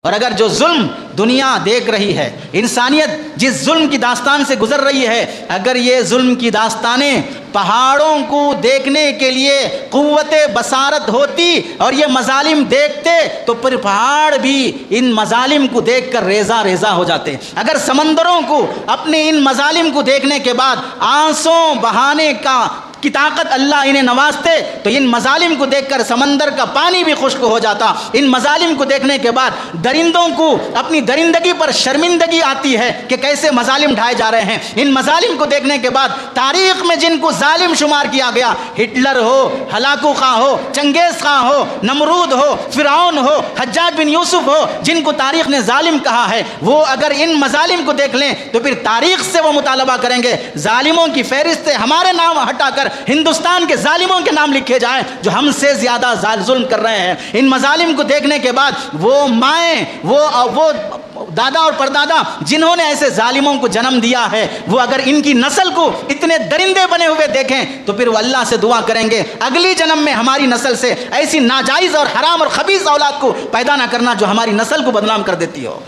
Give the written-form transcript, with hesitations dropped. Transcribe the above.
اور اگر جو ظلم دنیا دیکھ رہی ہے، انسانیت جس ظلم کی داستان سے گزر رہی ہے، اگر یہ ظلم کی داستانیں پہاڑوں کو دیکھنے کے لیے قوت بصارت ہوتی اور یہ مظالم دیکھتے تو پھر پہاڑ بھی ان مظالم کو دیکھ کر ریزہ ریزہ ہو جاتے۔ اگر سمندروں کو اپنے ان مظالم کو دیکھنے کے بعد آنسوں بہانے کی طاقت اللہ انہیں نوازتے تو ان مظالم کو دیکھ کر سمندر کا پانی بھی خشک ہو جاتا۔ ان مظالم کو دیکھنے کے بعد درندوں کو اپنی درندگی پر شرمندگی آتی ہے کہ کیسے مظالم ڈھائے جا رہے ہیں۔ ان مظالم کو دیکھنے کے بعد تاریخ میں جن کو ظالم شمار کیا گیا، ہٹلر ہو، ہلاکو خاں ہو، چنگیز خاں ہو، نمرود ہو، فرعون ہو، حجاج بن یوسف ہو، جن کو تاریخ نے ظالم کہا ہے، وہ اگر ان مظالم کو دیکھ لیں تو پھر تاریخ سے وہ مطالبہ کریں گے ظالموں کی فہرست سے ہمارے نام ہٹا کر ہندوستان کے ظالموں کے نام لکھے جائیں جو ہم سے زیادہ ظلم کر رہے ہیں۔ ان مظالم کو دیکھنے کے بعد وہ مائیں، وہ دادا اور پردادا جنہوں نے ایسے ظالموں کو جنم دیا ہے، وہ اگر ان کی نسل کو اتنے درندے بنے ہوئے دیکھیں تو پھر وہ اللہ سے دعا کریں گے اگلی جنم میں ہماری نسل سے ایسی ناجائز اور حرام اور خبیث اولاد کو پیدا نہ کرنا جو ہماری نسل کو بدنام کر دیتی ہو۔